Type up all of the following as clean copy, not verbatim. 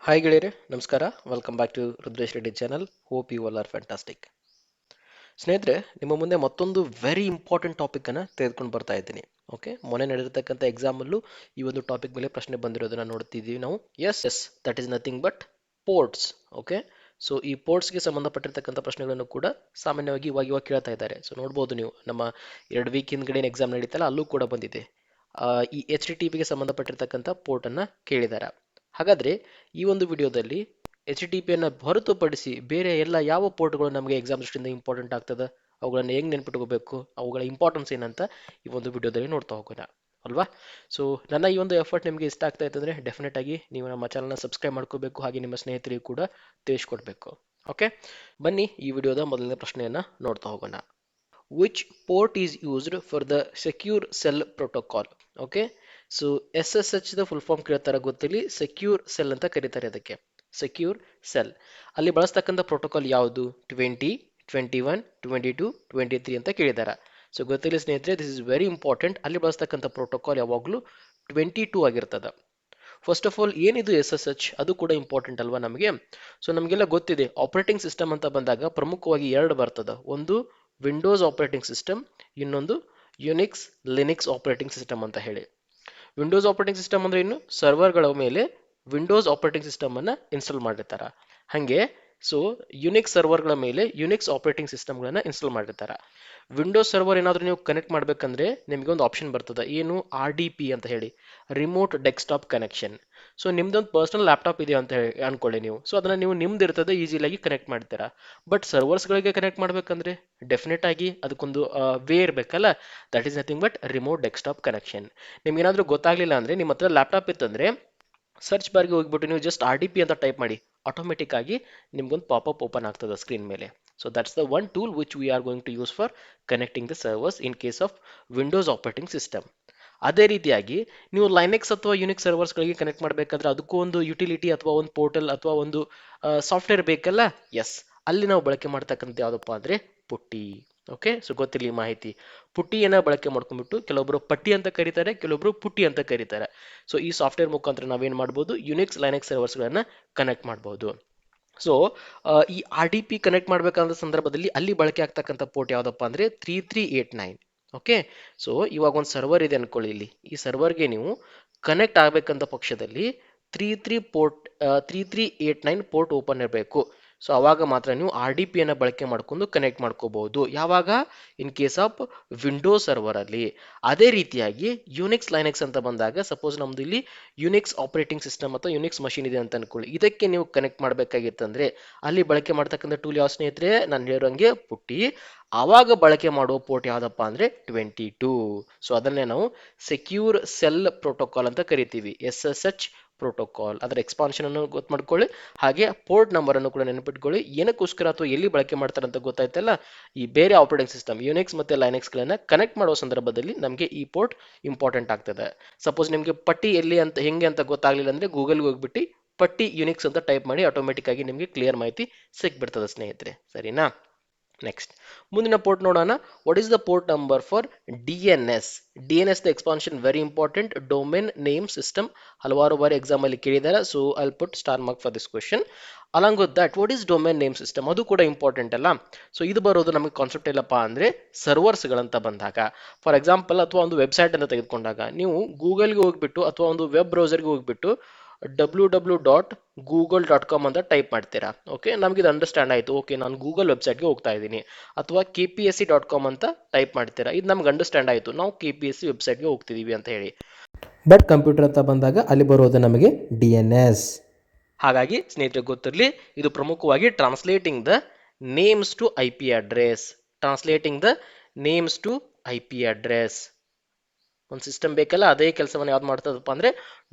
Hi ಗೆಳೆಯರೆ, ನಮಸ್ಕಾರ. Welcome back to Rudresh Reddy channel. Hope you all are fantastic. ಸ್ನೇಹಿತರೆ, ನಿಮ್ಮ ಮುಂದೆ ಮತ್ತೊಂದು ವೆರಿ ಇಂಪಾರ್ಟೆಂಟ್ ಟಾಪಿಕ್ ಅನ್ನ ತೆಗೆದುಕೊಂಡು ಬರ್ತಾ ಇದ್ದೀನಿ. ಓಕೆ, ಮೊನ್ನೆ ನಡೆದಿರ್ತಕ್ಕಂಥ ಎಕ್ಸಾಮಲ್ಲೂ ಈ ಒಂದು ಟಾಪಿಕ್ ಮೇಲೆ ಪ್ರಶ್ನೆ ಬಂದಿರೋದನ್ನ ನೋಡ್ತಿದ್ದೀವಿ ನಾವು. Yes, that is nothing but ports. Okay, so ಈ ಪೋರ್ಟ್ಸ್ಗೆ ಸಂಬಂಧಪಟ್ಟಿರ್ತಕ್ಕಂಥ ಪ್ರಶ್ನೆಗಳನ್ನು ಕೂಡ ಸಾಮಾನ್ಯವಾಗಿ ಇವಾಗ ಕೇಳ್ತಾ ಇದ್ದಾರೆ. ಸೊ ನೋಡ್ಬೋದು ನೀವು, ನಮ್ಮ 2 ವೀಕ್ ಹಿಂದ್ಗಡೆ ಎಕ್ಸಾಮ್ ನಡೀತಲ್ಲ, ಅಲ್ಲೂ ಕೂಡ ಬಂದಿದೆ. ಈ HTTP ಗೆ ಸಂಬಂಧಪಟ್ಟಿರ್ತಕ್ಕಂಥ ಪೋರ್ಟ್ ಅನ್ನ ಕೇಳಿದ್ದಾರೆ. ಹಾಗಾದ್ರೆ ಈ ಒಂದು ವಿಡಿಯೋದಲ್ಲಿ HTTP ಹೊರತುಪಡಿಸಿ ಬೇರೆ ಎಲ್ಲ ಯಾವ ಪೋರ್ಟ್ಗಳು ನಮಗೆ ಎಕ್ಸಾಮ್ ದೃಷ್ಟಿಯಿಂದ ಇಂಪಾರ್ಟೆಂಟ್ ಆಗ್ತದೆ, ಅವುಗಳನ್ನ ಹೆಂಗ್ ನೆನ್ಪಿಟ್ಕೋಬೇಕು, ಅವುಗಳ ಇಂಪಾರ್ಟೆನ್ಸ್ ಏನಂತ ಈ ಒಂದು ವಿಡಿಯೋದಲ್ಲಿ ನೋಡ್ತಾ ಹೋಗೋಣ ಅಲ್ವಾ. ಸೊ ನನ್ನ ಈ ಒಂದು ಎಫರ್ಟ್ ನಿಮಗೆ ಇಷ್ಟ ಆಗ್ತಾ ಇತ್ತಂದ್ರೆ ಡೆಫಿನೆಟ್ ಆಗಿ ನೀವು ನಮ್ಮ ಚಾನಲ್ನ ಸಬ್ಸ್ಕ್ರೈಬ್ ಮಾಡ್ಕೋಬೇಕು, ಹಾಗೆ ನಿಮ್ಮ ಸ್ನೇಹಿತರಿಗೂ ಕೂಡ ತಿಳಿಸ್ಕೊಡ್ಬೇಕು. ಓಕೆ, ಬನ್ನಿ ಈ ವಿಡಿಯೋದ ಮೊದಲನೇ ಪ್ರಶ್ನೆಯನ್ನ ನೋಡ್ತಾ ಹೋಗೋಣ. Which port is used for the secure cell protocol? Okay, so SSH the full form ಕೇಳ್ತಾರ ಗೊತ್ತಿಲ್ಲ, ಸೆಕ್ಯೂರ್ ಸೆಲ್ ಅಂತ ಕರೀತಾರೆ ಅದಕ್ಕೆ. ಸೆಕ್ಯೂರ್ ಸೆಲ್ ಅಲ್ಲಿ ಬಳಸ್ತಕ್ಕಂಥ ಪ್ರೋಟೋಕಾಲ್ ಯಾವುದು? 20, 21, 22, 23 ಅಂತ ಕೇಳಿದಾರ. ಸೊ ಗೊತ್ತಿಲ್ಲ ಸ್ನೇಹಿತರೆ, ದಿಸ್ ಇಸ್ ವೆರಿ ಇಂಪಾರ್ಟೆಂಟ್. ಅಲ್ಲಿ ಬಳಸ್ತಕ್ಕಂಥ ಪ್ರೋಟೋಕಾಲ್ ಯಾವಾಗಲೂ 22 ಆಗಿರ್ತದ. ಫಸ್ಟ್ ಆಫ್ ಆಲ್, ಏನಿದು SSH ಅದು ಕೂಡ ಇಂಪಾರ್ಟೆಂಟ್ ಅಲ್ವಾ ನಮಗೆ. ಸೊ ನಮಗೆಲ್ಲ ಗೊತ್ತಿದೆ, ಆಪರೇಟಿಂಗ್ ಸಿಸ್ಟಮ್ ಅಂತ ಬಂದಾಗ ಪ್ರಮುಖವಾಗಿ ಎರಡು ಬರ್ತದ. ಒಂದು ವಿಂಡೋಸ್ ಆಪರೇಟಿಂಗ್ ಸಿಸ್ಟಮ್, ಇನ್ನೊಂದು ಯುನಿಕ್ಸ್ ಲಿನಿಕ್ಸ್ ಆಪರೇಟಿಂಗ್ ಸಿಸ್ಟಮ್ ಅಂತ ಹೇಳಿ. ವಿಂಡೋಸ್ ಆಪರೇಟಿಂಗ್ ಸಿಸ್ಟಮ್ ಅಂದ್ರೆ ಇನ್ನು ಸರ್ವರ್ಗಳ ಮೇಲೆ ವಿಂಡೋಸ್ ಆಪರೇಟಿಂಗ್ ಸಿಸ್ಟಮ್ ಅನ್ನ ಇನ್ಸ್ಟಾಲ್ ಮಾಡಿರ್ತಾರ. ಹಾಗೆ ಸೊ ಯುನಿಕ್ಸ್ ಸರ್ವರ್ಗಳ ಮೇಲೆ ಯುನಿಕ್ಸ್ ಆಪರೇಟಿಂಗ್ ಸಿಸ್ಟಮ್ಗಳನ್ನ ಇನ್ಸ್ಟಾಲ್ ಮಾಡಿರ್ತಾರ. ವಿಂಡೋಸ್ ಸರ್ವರ್ ಏನಾದರೂ ನೀವು ಕನೆಕ್ಟ್ ಮಾಡ್ಬೇಕಂದ್ರೆ ನಿಮಗೆ ಒಂದು ಆಪ್ಷನ್ ಬರ್ತದೆ, ಏನು RDP ಅಂತ ಹೇಳಿ, ರಿಮೋಟ್ ಡೆಸ್ಕ್ಟಾಪ್ ಕನೆಕ್ಷನ್. ಸೊ ನಿಮ್ದೊಂದು ಪರ್ಸನಲ್ ಲ್ಯಾಪ್ಟಾಪ್ ಇದೆ ಅಂತ ಹೇಳಿ ಅನ್ಕೊಳ್ಳಿ ನೀವು. ಸೊ ಅದನ್ನ ನೀವು ನಿಮ್ದು ಇರ್ತದೆ ಈಸಿಲಾಗಿ ಕನೆಕ್ಟ್ ಮಾಡ್ತೀರಾ. ಬಟ್ ಸರ್ವರ್ಸ್ಗಳಿಗೆ ಕನೆಕ್ಟ್ ಮಾಡ್ಬೇಕಂದ್ರೆ ಡೆಫಿನೆಟ್ ಆಗಿ ಅದಕ್ಕೊಂದು ವೇ ಇರಬೇಕಲ್ಲ. That is nothing but remote desktop connection. ನಿಮ್ಗೆ ಏನಾದರೂ ಗೊತ್ತಾಗ್ಲಿಲ್ಲ ಅಂದ್ರೆ, ನಿಮ್ಮ ಹತ್ರ ಲ್ಯಾಪ್ಟಾಪ್ ಇತ್ತಂದ್ರೆ ಸರ್ಚ್ ಬಾರ್ಗೆ ಹೋಗ್ಬಿಟ್ಟು ನೀವು ಜಸ್ಟ್ RDP ಅಂತ ಟೈಪ್ ಮಾಡಿ, ಆಟೋಮೆಟಿಕ್ ಆಗಿ ನಿಮ್ಗೊಂದು ಪಾಪಪ್ ಓಪನ್ ಆಗ್ತದೆ ಸ್ಕ್ರೀನ್ ಮೇಲೆ. So that's the one tool which we are going to use for connecting the servers in case of Windows operating system. ಅದೇ ರೀತಿಯಾಗಿ ನೀವು ಲೈನೆಕ್ಸ್ ಅಥವಾ ಯುನಿಕ್ಸ್ ಸರ್ವರ್ಸ್ಗಳಿಗೆ ಕನೆಕ್ಟ್ ಮಾಡಬೇಕಾದ್ರೆ ಅದಕ್ಕೂ ಒಂದು ಯುಟಿಲಿಟಿ ಅಥವಾ ಒಂದು ಪೋರ್ಟಲ್ ಅಥವಾ ಒಂದು ಸಾಫ್ಟ್ವೇರ್ ಬೇಕಲ್ಲ. ಎಸ್, ಅಲ್ಲಿ ನಾವು ಬಳಕೆ ಮಾಡ್ತಕ್ಕಂಥ ಯಾವುದಪ್ಪ ಅಂದ್ರೆ ಪುಟ್ಟಿ. ಓಕೆ, ಸೊ ಗೊತ್ತಿರಲಿ ಮಾಹಿತಿ. ಪುಟ್ಟಿಯನ್ನ ಬಳಕೆ ಮಾಡ್ಕೊಂಡ್ಬಿಟ್ಟು ಕೆಲವೊಬ್ರು ಪಟ್ಟಿ ಅಂತ ಕರೀತಾರೆ, ಕೆಲವೊಬ್ರು ಪುಟ್ಟಿ ಅಂತ ಕರೀತಾರೆ. ಸೊ ಈ ಸಾಫ್ಟ್ವೇರ್ ಮುಖಾಂತರ ನಾವೇನ್ ಮಾಡ್ಬೋದು, ಯುನಿಕ್ಸ್ ಲೈನೆಕ್ಸ್ ಸರ್ವರ್ಸ್ಗಳನ್ನ ಕನೆಕ್ಟ್ ಮಾಡ್ಬೋದು. ಸೊ ಈ RDP ಕನೆಕ್ಟ್ ಮಾಡ್ಬೇಕಂತ ಸಂದರ್ಭದಲ್ಲಿ ಅಲ್ಲಿ ಬಳಕೆ ಆಗ್ತಕ್ಕಂಥ ಪೋರ್ಟ್ ಯಾವ್ದಪ್ಪ ಅಂದ್ರೆ 3389. ಓಕೆ, ಸೊ ಇವಾಗ ಒಂದು ಸರ್ವರ್ ಇದೆ ಅನ್ಕೊಳ್ಳಿ. ಇಲ್ಲಿ ಈ ಸರ್ವರ್ಗೆ ನೀವು ಕನೆಕ್ಟ್ ಆಗ್ಬೇಕಂತ ಪಕ್ಷದಲ್ಲಿ 3389 ಪೋರ್ಟ್ ಓಪನ್ ಇರಬೇಕು. ಸೊ ಅವಾಗ ಮಾತ್ರ ನೀವು RDP ಅನ್ನ ಬಳಕೆ ಮಾಡ್ಕೊಂಡು ಕನೆಕ್ಟ್ ಮಾಡ್ಕೋಬಹುದು. ಯಾವಾಗ? ಇನ್ ಕೇಸ್ ಆಫ್ ವಿಂಡೋಸ್ ಸರ್ವರ್ ಅಲ್ಲಿ. ಅದೇ ರೀತಿಯಾಗಿ ಯುನಿಕ್ಸ್ ಲೈನೆಕ್ಸ್ ಅಂತ ಬಂದಾಗ, ಸಪೋಸ್ ನಮ್ದು ಇಲ್ಲಿ ಯುನಿಕ್ಸ್ ಆಪರೇಟಿಂಗ್ ಸಿಸ್ಟಮ್ ಅಥವಾ ಯುನಿಕ್ಸ್ ಮಷಿನ್ ಇದೆ ಅಂತ ಅನ್ಕೊಳ್ಳಿ, ಇದಕ್ಕೆ ನೀವು ಕನೆಕ್ಟ್ ಮಾಡ್ಬೇಕಾಗಿತ್ತಂದ್ರೆ ಅಲ್ಲಿ ಬಳಕೆ ಮಾಡ್ತಕ್ಕಂಥ ಟೂಲ್ ಯಾವ ಸ್ನೇಹಿತರೆ? ನಾನು ಹೇಳಿರಂಗೆ ಪುಟ್ಟಿ. ಆವಾಗ ಬಳಕೆ ಮಾಡುವ ಪೋರ್ಟ್ ಯಾವ್ದಪ್ಪ ಅಂದ್ರೆ 22. ಸೊ ಅದನ್ನೇ ನಾವು ಸೆಕ್ಯೂರ್ ಸೆಲ್ ಪ್ರೋಟೋಕಾಲ್ ಅಂತ ಕರಿತೀವಿ, SSH ಪ್ರೋಟೋಕಾಲ್. ಅದರ ಎಕ್ಸ್ಪಾನ್ಷನ್ ಅನ್ನು ಗೊತ್ತು ಮಾಡ್ಕೊಳ್ಳಿ, ಹಾಗೆ ಪೋರ್ಟ್ ನಂಬರ್ ಅನ್ನು ಕೂಡ ನೆನಪಿಟ್ಕೊಳ್ಳಿ. ಏನಕ್ಕೋಸ್ಕರ ಅಥವಾ ಎಲ್ಲಿ ಬಳಕೆ ಮಾಡ್ತಾರೆ ಅಂತ ಗೊತ್ತಾಯ್ತಲ್ಲ. ಈ ಬೇರೆ ಆಪರೇಟಿಂಗ್ ಸಿಸ್ಟಮ್ ಯುನಿಕ್ಸ್ ಮತ್ತೆ ಲೈನೆಕ್ಸ್ ಗಳನ್ನ ಕನೆಕ್ಟ್ ಮಾಡುವ ಸಂದರ್ಭದಲ್ಲಿ ನಮಗೆ ಈ ಪೋರ್ಟ್ ಇಂಪಾರ್ಟೆಂಟ್ ಆಗ್ತದೆ. ಸಪೋಸ್ ನಿಮಗೆ ಪಟ್ಟಿ ಎಲ್ಲಿ ಅಂತ ಹೆಂಗೆ ಅಂತ ಗೊತ್ತಾಗ್ಲಿಲ್ಲ ಅಂದ್ರೆ ಗೂಗಲ್ಗೆ ಹೋಗ್ಬಿಟ್ಟು ಪಟ್ಟಿ ಯುನಿಕ್ಸ್ ಅಂತ ಟೈಪ್ ಮಾಡಿ, ಆಟೋಮೆಟಿಕ್ ಆಗಿ ನಿಮಗೆ ಕ್ಲಿಯರ್ ಮಾಹಿತಿ ಸಿಕ್ಬಿಡ್ತದೆ ಸ್ನೇಹಿತರೆ. ಸರಿನಾ? ನೆಕ್ಸ್ಟ್ ಮುಂದಿನ ಪೋರ್ಟ್ ನೋಡೋಣ. What is the port number for DNS? DNS the expansion very important, domain name system. ಹಲವಾರು ಬಾರಿ ಎಕ್ಸಾಮ್ ಅಲ್ಲಿ ಕೇಳಿದ್ದಾರೆ. So I'll put star mark for this question. Along with that, what is domain name system? ಅದು ಕೂಡ important ಅಲ್ಲ. So ಇದು ಬರೋದು ನಮಗೆ ಕಾನ್ಸೆಪ್ಟ್ ಇಲ್ಲಪ್ಪ ಅಂದ್ರೆ ಸರ್ವರ್ಸ್ಗಳಂತ ಬಂದಾಗ. ಫಾರ್ ಎಕ್ಸಾಂಪಲ್, ಅಥವಾ ಒಂದು ವೆಬ್ಸೈಟ್ ಅಂತ ತೆಗೆದುಕೊಂಡಾಗ ನೀವು ಗೂಗಲ್ಗೆ ಹೋಗ್ಬಿಟ್ಟು ಅಥವಾ ಒಂದು ವೆಬ್ ಬ್ರೌಸರ್ಗೆ ಹೋಗ್ಬಿಟ್ಟು www.google.com ಅಂತ ಟೈಪ್ ಮಾಡ್ತೀರಾ. ಓಕೆ, ನಮ್ಗೆ ಇದು ಅಂಡರ್ಸ್ಟ್ಯಾಂಡ್ ಆಯ್ತು. ಓಕೆ, ನಾನು ಗೂಗಲ್ ವೆಬ್ಸೈಟ್ಗೆ ಹೋಗ್ತಾ ಇದ್ದೀನಿ. ಅಥವಾ KPSC.com ಅಂತ ಟೈಪ್ ಮಾಡ್ತೀರಾ, ಇದು ನಮ್ಗೆ ಅಂಡರ್ಸ್ಟ್ಯಾಂಡ್ ಆಯ್ತು, ನಾವು KPSC ವೆಬ್ಸೈಟ್ಗೆ ಹೋಗ್ತಿದೀವಿ ಅಂತ ಹೇಳಿ. ಬಟ್ ಕಂಪ್ಯೂಟರ್ ಅಂತ ಬಂದಾಗ ಅಲ್ಲಿ ಬರೋದು ನಮಗೆ DNS. ಹಾಗಾಗಿ ಸ್ನೇಹಿತರೆ ಗೊತ್ತಿರಲಿ, ಇದು ಪ್ರಮುಖವಾಗಿ translating the names to IP address. Translating the names to IP address. ಒಂದು ಸಿಸ್ಟಮ್ ಬೇಕಲ್ಲ, ಅದೇ ಕೆಲಸವನ್ನು ಯಾವ್ದು ಮಾಡ್ತದಪ್ಪ ಅಂದ್ರೆ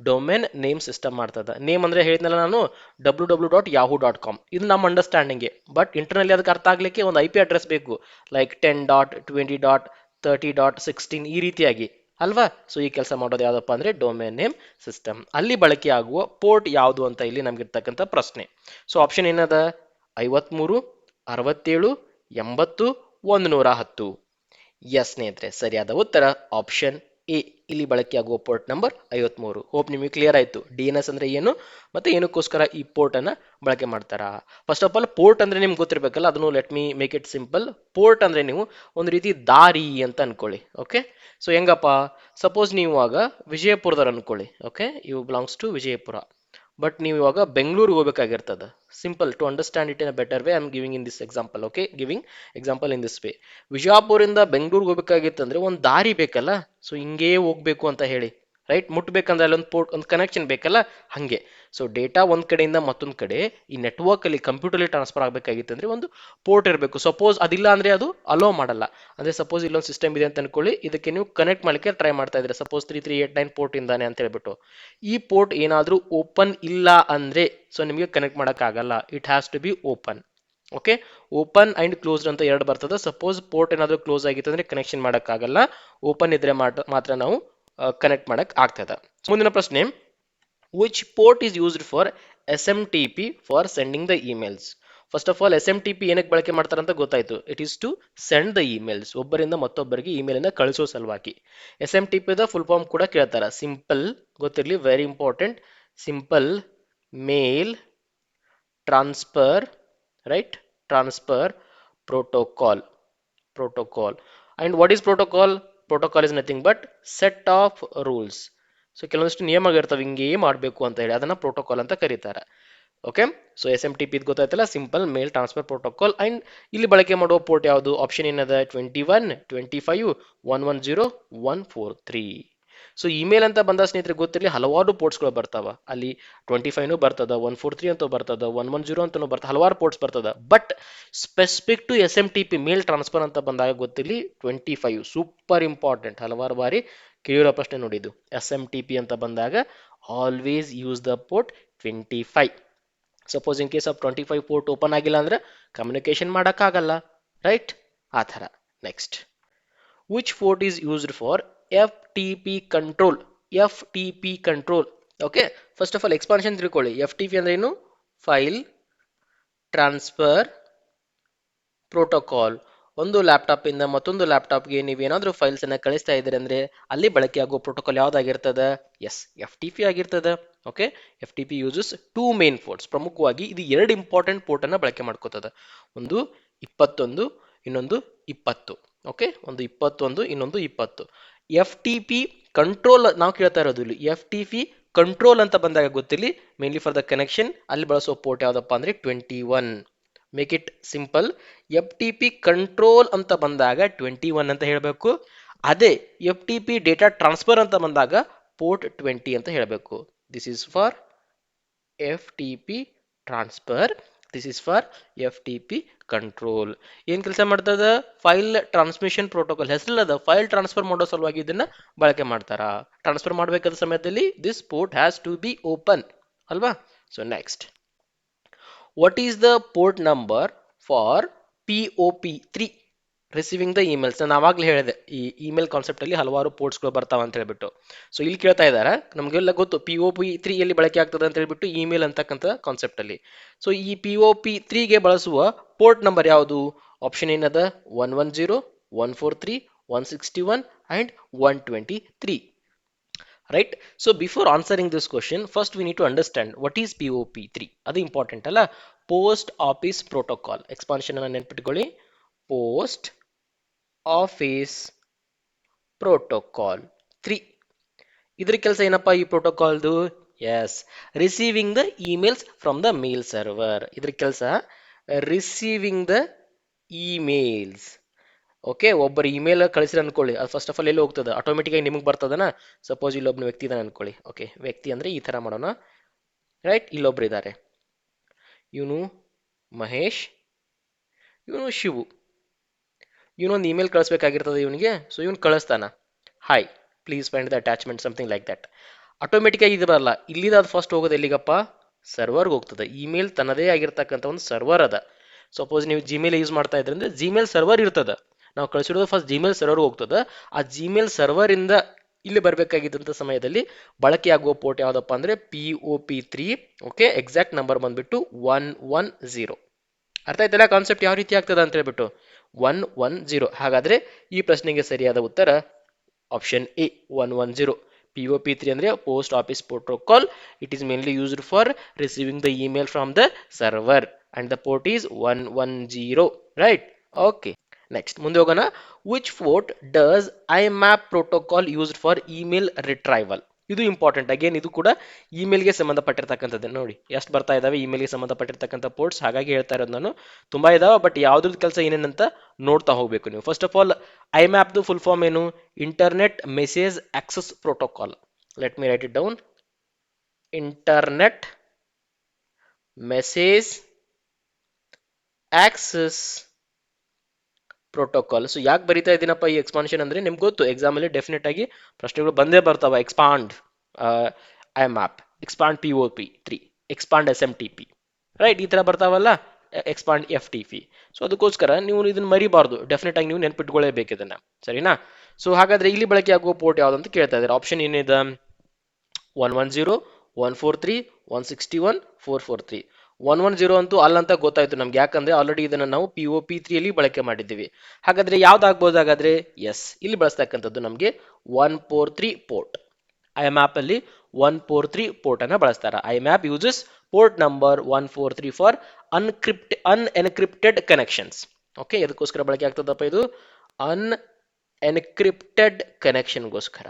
ಡೊಮೇನ್ ನೇಮ್ ಸಿಸ್ಟಮ್ ಮಾಡ್ತದ. ನೇಮ್ ಅಂದ್ರೆ ಹೇಳಿದ್ನಲ್ಲ ನಾನು, www.yahoo.com. ಇದು ನಮ್ಮ ಅಂಡರ್ಸ್ಟ್ಯಾಂಡಿಂಗ್. ಬಟ್ ಇಂಟರ್ನಲ್ಲಿ ಅದಕ್ಕೆ ಅರ್ಥ ಆಗ್ಲಿಕ್ಕೆ ಒಂದು IP ಅಡ್ರೆಸ್ ಬೇಕು, ಲೈಕ್ 10.20.30.16 ಈ ರೀತಿಯಾಗಿ ಅಲ್ವಾ. ಸೊ ಈ ಕೆಲಸ ಮಾಡೋದು ಯಾವ್ದಪ್ಪ ಅಂದ್ರೆ ಡೊಮೇನ್ ನೇಮ್ ಸಿಸ್ಟಮ್. ಅಲ್ಲಿ ಬಳಕೆ ಆಗುವ ಪೋರ್ಟ್ ಯಾವುದು ಅಂತ ಇಲ್ಲಿ ನಮ್ಗಿರ್ತಕ್ಕಂಥ ಪ್ರಶ್ನೆ. ಸೊ ಆಪ್ಷನ್ ಏನದ? 53, 67, 80, 110. ಎಸ್ ಸ್ನೇಹಿತರೆ, ಸರಿಯಾದ ಉತ್ತರ ಆಪ್ಷನ್ ಎ ಇಲ್ಲಿ ಬಳಕೆಯಾಗುವ ಪೋರ್ಟ್ ನಂಬರ್ 53. ಹೋಪ್ ನಿಮಗೆ ಕ್ಲಿಯರ್ ಆಯ್ತು ಡಿ ಎನ್ ಎಸ್ ಅಂದ್ರೆ ಏನು ಮತ್ತೆ ಏನಕ್ಕೋಸ್ಕರ ಈ ಪೋರ್ಟ್ ಅನ್ನ ಬಳಕೆ ಮಾಡ್ತಾರಾ. ಫಸ್ಟ್ ಆಫ್ ಆಲ್ ಪೋರ್ಟ್ ಅಂದ್ರೆ ನಿಮ್ಗೆ ಗೊತ್ತಿರಬೇಕಲ್ಲ, ಅದನ್ನು let me make it simple. Port ಅಂದ್ರೆ ನೀವು ಒಂದು ರೀತಿ ದಾರಿ ಅಂತ ಅನ್ಕೊಳ್ಳಿ. ಓಕೆ, ಸೊ ಹೆಂಗಪ್ಪ, ಸಪೋಸ್ ನೀವು ಇವಾಗ ವಿಜಯಪುರದವ್ರು ಅನ್ಕೊಳ್ಳಿ. Okay, you belongs to Vijayapura, but ನೀವು ಇವಾಗ ಬೆಂಗಳೂರಿಗೆ ಹೋಗ್ಬೇಕಾಗಿರ್ತದೆ. Simple to understand it in a better way I am giving in this example. Okay, giving example in this way. ವಿಜಯಪುರಿಂದ ಬೆಂಗಳೂರಿಗೆ ಹೋಗ್ಬೇಕಾಗಿತ್ತಂದ್ರೆ ಒಂದು ದಾರಿ ಬೇಕಲ್ಲ, ಸೊ ಹಿಂಗೇ ಹೋಗ್ಬೇಕು ಅಂತ ಹೇಳಿ, ರೈಟ್, ಮುಟ್ಬೇಕಂದ್ರೆ ಅಲ್ಲೊಂದು ಪೋರ್ಟ್, ಒಂದು ಕನೆಕ್ಷನ್ ಬೇಕಲ್ಲ, ಹಂಗೆ. ಸೊ ಡೇಟಾ ಒಂದ್ ಕಡೆಯಿಂದ ಮತ್ತೊಂದ್ ಕಡೆ ಈ ನೆಟ್ವರ್ಕ್ ಅಲ್ಲಿ ಕಂಪ್ಯೂಟರ್ಲಿ ಟ್ರಾನ್ಸ್ಫರ್ ಆಗಬೇಕಾಗಿತ್ತಂದ್ರೆ ಒಂದು ಪೋರ್ಟ್ ಇರಬೇಕು. ಸಪೋಸ್ ಅದಿಲ್ಲ ಅಂದ್ರೆ ಅದು ಅಲೋ ಮಾಡಲ್ಲ. ಅಂದ್ರೆ ಸಪೋಸ್ ಇಲ್ಲೊಂದು ಸಿಸ್ಟಮ್ ಇದೆ ಅಂತ ಅನ್ಕೊಳ್ಳಿ, ಇದಕ್ಕೆ ನೀವು ಕನೆಕ್ಟ್ ಮಾಡ್ಲಿಕ್ಕೆ ಟ್ರೈ ಮಾಡ್ತಾ ಇದ್ರೆ, ಸಪೋಸ್ 3389 ಪೋರ್ಟ್ ಇಂದಾನೆ ಅಂತ ಹೇಳ್ಬಿಟ್ಟು, ಈ ಪೋರ್ಟ್ ಏನಾದ್ರೂ ಓಪನ್ ಇಲ್ಲ ಅಂದ್ರೆ ಸೊ ನಿಮಗೆ ಕನೆಕ್ಟ್ ಮಾಡಕ್ ಆಗಲ್ಲ. It has to be open. Okay, open and closed ಅಂತ ಎರಡು ಬರ್ತದೆ. ಸಪೋಸ್ ಪೋರ್ಟ್ ಏನಾದ್ರೂ ಕ್ಲೋಸ್ ಆಗಿತ್ತು ಅಂದ್ರೆ ಕನೆಕ್ಷನ್ ಮಾಡಕ್ ಆಗಲ್ಲ, ಓಪನ್ ಇದ್ರೆ ಮಾತ್ರ ನಾವು ಕನೆಕ್ಟ್ ಮಾಡಕ್ ಆಗ್ತದೆ. ಮುಂದಿನ ಪ್ರಶ್ನೆ, which port is used for SMTP for sending the emails. First of all SMTP ಏನಕ್ಕೆ ಬಳಕೆ ಮಾಡ್ತಾರೆ ಅಂತ ಗೊತ್ತಾಯ್ತು. It is to send the emails, ಒಬ್ಬರಿಂದ ಮತ್ತೊಬ್ಬರಿಗೆ ಇಮೇಲ್ ಅನ್ನ ಕಳಿಸೋ ಸಲುವಾಗಿ. SMTP ದ ಫುಲ್ ಫಾರ್ಮ್ ಕೂಡ ಕೇಳ್ತಾರ. ಸಿಂಪಲ್ ಗೊತ್ತಿರಲಿ, very important. Simple mail transfer, right, transfer protocol. And what is protocol? Protocol is nothing but set of rules. So ಕೆಲವೊಂದಿಷ್ಟು ನಿಯಮಗಳಿರ್ತವೆ, ಹಿಂಗೇ ಮಾಡಬೇಕು ಅಂತ ಹೇಳಿ, ಅದನ್ನ ಪ್ರೋಟೋಕಾಲ್ ಅಂತ ಕರೀತಾರೆ. ಓಕೆ, ಸೊ SMTP ಇದು ಗೊತ್ತಾಯ್ತಲ್ಲ, simple mail transfer protocol. And ಇಲ್ಲಿ ಬಳಕೆ ಮಾಡುವ ಪೋರ್ಟ್ ಯಾವುದು? ಆಪ್ಷನ್ ಏನದ? 21, 25, 110, 143. ಸೊ ಇಮೇಲ್ ಅಂತ ಬಂದ ಸ್ನೇಹಿತರೆ ಗೊತ್ತಿರಲಿ, ಹಲವಾರು ಪೋರ್ಟ್ಸ್ಗಳು ಬರ್ತಾವ. ಅಲ್ಲಿ 25 ಬರ್ತದ, 143 ಅಂತ ಬರ್ತದ, 110 ಅಂತ ಬರ್ತದ, ಹಲವಾರು ಪೋರ್ಟ್ಸ್ ಬರ್ತದ. But specific to SMTP mail transfer ಅಂತ ಬಂದಾಗ ಗೊತ್ತಿರಲಿ 25 ಸೂಪರ್ ಇಂಪಾರ್ಟೆಂಟ್. ಹಲವಾರು ಬಾರಿ ಕೇಳಿರೋ ಪ್ರಶ್ನೆ ನೋಡಿದ್ದು. SMTP ಅಂತ ಬಂದಾಗ always use the port 25. Suppose in case of 25 port open ಆಗಿಲ್ಲ ಅಂದ್ರೆ ಕಮ್ಯುನಿಕೇಶನ್ ಮಾಡೋಕ್ಕಾಗಲ್ಲ, ರೈಟ್, ಆ ಥರ. Next, which port is used for FTP control? FTP control. Okay, first of all expansion ತಿಳ್ಕೊಳ್ಳಿ. FTP ಅಂದ್ರೆ ಏನು? File transfer protocol. ಒಂದು laptop ಇಂದ ಮತ್ತೊಂದು ಲ್ಯಾಪ್ಟಾಪ್ಗೆ ನೀವೇನಾದ್ರೂ ಫೈಲ್ಸ್ ಅನ್ನ ಕಳಿಸ್ತಾ ಇದ್ದೀರಿ ಅಂದ್ರೆ ಅಲ್ಲಿ ಬಳಕೆ ಆಗೋ ಪ್ರೋಟೋಕಾಲ್ ಯಾವ್ದಾಗಿರ್ತದ? ಎಸ್, FTP ಆಗಿರ್ತದ. Okay, FTP uses 2 main ports. ಪ್ರಮುಖವಾಗಿ ಇದು 2 ಇಂಪಾರ್ಟೆಂಟ್ ಪೋರ್ಟ್ ಅನ್ನ ಬಳಕೆ ಮಾಡ್ಕೋತದ. ಒಂದು 21, ಇನ್ನೊಂದು 20. ಓಕೆ, ಒಂದು 21, ಇನ್ನೊಂದು 20. FTP ಕಂಟ್ರೋಲ್ ನಾವು ಕೇಳ್ತಾ ಇರೋದು ಇಲ್ಲಿ. FTP ಕಂಟ್ರೋಲ್ ಅಂತ ಬಂದಾಗ ಗೊತ್ತಿರಲಿ, ಮೇನ್ಲಿ ಫಾರ್ ದ ಕನೆಕ್ಷನ್ ಅಲ್ಲಿ ಬಳಸೋ ಪೋರ್ಟ್ ಯಾವ್ದಪ್ಪ ಅಂದ್ರೆ 21. Make it simple. FTP control ಅಂತ ಬಂದಾಗ 21 ಅಂತ ಹೇಳಬೇಕು. ಅದೇ FTP ಡೇಟಾ ಟ್ರಾನ್ಸ್ಫರ್ ಅಂತ ಬಂದಾಗ ಪೋರ್ಟ್ 20 ಅಂತ ಹೇಳಬೇಕು. This is for FTP transfer, this is for FTP control. ಏನ್ ಕೆಲಸ ಮಾಡ್ತದ? ಫೈಲ್ ಟ್ರಾನ್ಸ್ಮಿಷನ್ ಪ್ರೋಟೋಕಾಲ್ ಹೆಸರಿಲ್ಲದ ಫೈಲ್ ಟ್ರಾನ್ಸ್ಫರ್ ಮಾಡೋ ಸಲುವಾಗಿ ಇದನ್ನ ಬಳಕೆ ಮಾಡ್ತಾರ. ಟ್ರಾನ್ಸ್ಫರ್ ಮಾಡಬೇಕಾದ ಸಮಯದಲ್ಲಿ this port has to be open ಅಲ್ವಾ? So next, what is the port number for POP3 receiving the emails? ನಾನು ಆವಾಗಲೇ ಹೇಳಿದೆ ಈ ಇಮೇಲ್ ಕಾನ್ಸೆಪ್ಟ್ ಅಲ್ಲಿ ಹಲವಾರು ಪೋರ್ಟ್ಸ್ಗಳು ಬರ್ತಾವ ಅಂತ ಹೇಳ್ಬಿಟ್ಟು. ಸೊ ಇಲ್ಲಿ ಕೇಳ್ತಾ ಇದ್ದಾರೆ, ನಮಗೆಲ್ಲ ಗೊತ್ತು POP3 ಎಲ್ಲಿ ಬಳಕೆ ಆಗ್ತದೆ ಅಂತ ಹೇಳ್ಬಿಟ್ಟು, ಇಮೇಲ್ ಅಂತಕ್ಕಂಥ ಕಾನ್ಸೆಪ್ಟ್ ಅಲ್ಲಿ. ಸೊ ಈ POP3ಗೆ ಬಳಸುವ ಪೋರ್ಟ್ ನಂಬರ್ ಯಾವುದು? ಆಪ್ಷನ್ ಏನದ? 110, 143, 161 and 123. Right? So before answering this question, first we need to understand what is POP3. ಅದು ಇಂಪಾರ್ಟೆಂಟ್ ಅಲ್ಲ. Post office protocol. ಎಕ್ಸ್ಪಾನ್ಷನ್ ಅನ್ನ ನೆನ್ಪಿಟ್ಕೊಳ್ಳಿ. Post office protocol 3. ಇದ್ರ ಕೆಲಸ ಏನಪ್ಪಾ ಈ ಪ್ರೋಟೋಕಾಲ್ದು? Yes, receiving the emails from the mail server. ಇದ್ರ ಕೆಲಸ ರಿಸೀವಿಂಗ್ ದ ಇಮೇಲ್ಸ್. ಓಕೆ, ಒಬ್ಬರು ಇಮೇಲ್ ಕಳಿಸಿರ ಅನ್ಕೊಳ್ಳಿ, ಅದು ಫಸ್ಟ್ ಆಫ್ ಆಲ್ ಎಲ್ಲಿ ಹೋಗ್ತದೆ? ಆಟೋಮೆಟಿಕ್ ಆಗಿ ನಿಮಗೆ ಬರ್ತದನ. ಸಪೋಸ್ ಇಲ್ಲೊಬ್ಬನ ವ್ಯಕ್ತಿ ಇದಾನೆ ಅನ್ಕೊಳ್ಳಿ. ಓಕೆ, ವ್ಯಕ್ತಿ ಅಂದ್ರೆ ಈ ತರ ಮಾಡೋಣ, ರೈಟ್. ಇಲ್ಲೊಬ್ರು ಇದ್ದಾರೆ, ಇವನು ಮಹೇಶ್, ಇವನು ಶಿವು. ಇವನೊಂದು ಇಮೇಲ್ ಕಳಿಸ್ಬೇಕಾಗಿರ್ತದೆ ಇವನಿಗೆ. ಸೊ ಇವನು ಕಳಿಸ್ತಾನ, hi please find the attachment, something like that. Automatic ಆಗಿ ಇದು ಬರಲ್ಲ, ಇಲ್ಲಿದ ಅದು ಫಸ್ಟ್ ಹೋಗೋದು ಎಲ್ಲಿಗಪ್ಪ? ಸರ್ವರ್ಗೆ ಹೋಗ್ತದೆ. ಇಮೇಲ್ ತನ್ನದೇ ಆಗಿರ್ತಕ್ಕಂಥ ಒಂದು ಸರ್ವರ್ ಅದ. ಸಪೋಸ್ ನೀವು ಜಿಮೇಲ್ ಯೂಸ್ ಮಾಡ್ತಾ ಇದ್ರೆ ಅಂದ್ರೆ ಜಿಮೇಲ್ ಸರ್ವರ್ ಇರ್ತದ. ನಾವು ಕಳಿಸಿರೋದು ಫಸ್ಟ್ ಜಿಮೇಲ್ ಸರ್ವರ್ ಹೋಗ್ತದೆ. ಆ ಜಿಮೇಲ್ ಸರ್ವರ್ ಇಂದ ಇಲ್ಲಿ ಬರಬೇಕಾಗಿದ್ದಂಥ ಸಮಯದಲ್ಲಿ ಬಳಕೆಯಾಗುವ ಪೋರ್ಟ್ ಯಾವ್ದಪ್ಪ ಅಂದ್ರೆ POP3. ಓಕೆ, ಎಕ್ಸಾಕ್ಟ್ ನಂಬರ್ ಬಂದ್ಬಿಟ್ಟು 110. ಅರ್ಥ ಆಯ್ತಲ್ಲ ಕಾನ್ಸೆಪ್ಟ್ ಯಾವ ರೀತಿ ಆಗ್ತದೆ ಅಂತ ಹೇಳ್ಬಿಟ್ಟು? 110. ಹಾಗಾದ್ರೆ ಈ ಪ್ರಶ್ನೆಗೆ ಸರಿಯಾದ ಉತ್ತರ ಆಪ್ಷನ್ ಎ 110. POP3 ಅಂದ್ರೆ post office protocol. It is mainly used for receiving the email from the server and the port is 110. Right. Okay. Next ಮುಂದೆ ಹೋಗೋಣ. Which port does IMAP protocol used for email retrieval? ಇದು important. Again ಇದು ಕೂಡ ಇಮೇಲ್ಗೆ ಸಂಬಂಧಪಟ್ಟಿರ್ತಕ್ಕಂಥದ್ದು. ನೋಡಿ ಎಷ್ಟು ಬರ್ತಾ ಇದಾವೆ ಇಮೇಲ್ಗೆ ಸಂಬಂಧಪಟ್ಟಿರ್ತಕ್ಕಂಥ ports. ಹಾಗಾಗಿ ಹೇಳ್ತಾ ಇರೋದು ನಾನು. ತುಂಬಾ ಇದಾವೆ, ಬಟ್ ಯಾವ್ದ್ರದ್ದು ಕೆಲಸ ಏನೇನಂತ ನೋಡ್ತಾ ಹೋಗ್ಬೇಕು ನೀವು. ಫಸ್ಟ್ ಆಫ್ ಆಲ್ ಐಮ್ಯಾಪ್ದು ಫುಲ್ ಫಾರ್ಮ್ ಏನು? Internet message access protocol. Let me write it down. Internet message access protocol. So ಯಾಕೆ ಬರಿತಾ ಇದ್ದೀನಪ್ಪ ಈ ಎಕ್ಸ್ಪಾನ್ಷನ್ ಅಂದ್ರೆ ನಿಮ್ಗೆ ಗೊತ್ತು ಎಕ್ಸಾಮ್ ಅಲ್ಲಿ ಡೆಫಿನೆಟ್ ಆಗಿ ಪ್ರಶ್ನೆಗಳು ಬಂದೇ ಬರ್ತಾವ. Expand I map, expand POP3, expand SMTP, right, ಈ ತರ ಬರ್ತಾವಲ್ಲ. Expand FTP. ಸೊ ಅದಕ್ಕೋಸ್ಕರ ನೀವು ಇದನ್ನ ಮರಿಬಾರ್ದು. ಡೆಫಿನೆಟ್ ಆಗಿ ನೀವು ನೆನ್ಪಿಟ್ಕೊಳ್ಳೇಬೇಕು ಇದನ್ನ. ಸರಿನಾ? ಸೊ ಹಾಗಾದ್ರೆ ಇಲ್ಲಿ ಬಳಕೆ ಆಗುವ ಪೋರ್ಟ್ ಯಾವ್ದಂತ ಕೇಳ್ತಾ ಇದ್ದಾರೆ. ಆಪ್ಷನ್ ಏನಿದೆ? 110, 143, 161, 443. 110 ಅಂತೂ ಅಲ್ಲಂತ ಗೊತ್ತಾಯ್ತು ನಮ್ಗೆ, ಯಾಕಂದ್ರೆ ಆಲ್ರೆಡಿ ಇದನ್ನ ನಾವು POP3 ಅಲ್ಲಿ ಬಳಕೆ ಮಾಡಿದ್ದೀವಿ. ಹಾಗಾದ್ರೆ ಯಾವ್ದಾಗ್ಬೋದು? ಹಾಗಾದ್ರೆ ಎಸ್, ಇಲ್ಲಿ ಬಳಸ್ತಕ್ಕಂಥದ್ದು ನಮಗೆ 143 ಪೋರ್ಟ್. ಐಮ್ಯಾಪ್ ಅಲ್ಲಿ 143 ಪೋರ್ಟ್ ಅನ್ನ ಬಳಸ್ತಾರೆ. IMAP uses port number 143 for unencrypted connections. Okay, ಎದಕ್ಕೋಸ್ಕರ ಬಳಕೆ ಆಗ್ತದಪ್ಪ ಇದು? ಅನ್ಎನ್ಕ್ರಿಪ್ಟೆಡ್ ಕನೆಕ್ಷನ್ಗೋಸ್ಕರ.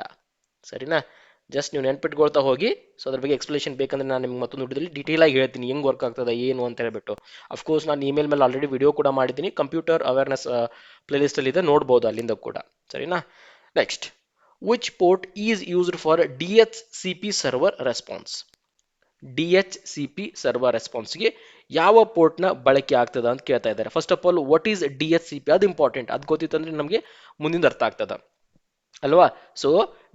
ಸರಿನಾ? ಜಸ್ಟ್ ನೀವು ನೆನ್ಪಿಟ್ಕೊಳ್ತಾ ಹೋಗಿ. ಸೊ ಅದ್ರ ಬಗ್ಗೆ ಎಕ್ಸ್ಪ್ಲೇಷನ್ ಬೇಕಂದ್ರೆ ನಾನು ನಿಮ್ಗೆ ಮತ್ತೊಂದು ವಿಡಿಯೋದಲ್ಲಿ ಡೀಟೇಲ್ ಆಗಿ ಹೇಳ್ತೀನಿ ಹೆಂಗ್ ವರ್ಕ್ ಆಗ್ತದೆ ಏನು ಅಂತ ಹೇಳ್ಬಿಟ್ಟು. ಅಫ್ಕೋರ್ಸ್ ನಾನು ಇಮೇಲ್ ಮೇಲೆ ಆಲ್ರೆಡಿ ವಿಡಿಯೋ ಕೂಡ ಮಾಡಿದ್ದೀನಿ. ಕಂಪ್ಯೂಟರ್ ಅವೇರ್ನೆಸ್ ಪ್ಲೇಲಿಸ್ಟ್ ಅಲ್ಲಿ ಇದೆ, ನೋಡ್ಬೋದು ಅಲ್ಲಿಂದ ಕೂಡ. ಸರಿನಾ? Next, which port is used for DHCP server response? DHCP server ರೆಸ್ಪಾನ್ಸ್ಗೆ ಯಾವ ಪೋರ್ಟ್ನ ಬಳಕೆ ಆಗ್ತದ ಅಂತ ಕೇಳ್ತಾ ಇದ್ದಾರೆ. First of all what is DHCP? ಅದು ಇಂಪಾರ್ಟೆಂಟ್. ಅದು ಗೊತ್ತಿತ್ತಂದ್ರೆ ನಮಗೆ ಮುಂದಿನ ಅರ್ಥ ಆಗ್ತದ ಅಲ್ವಾ? ಸೊ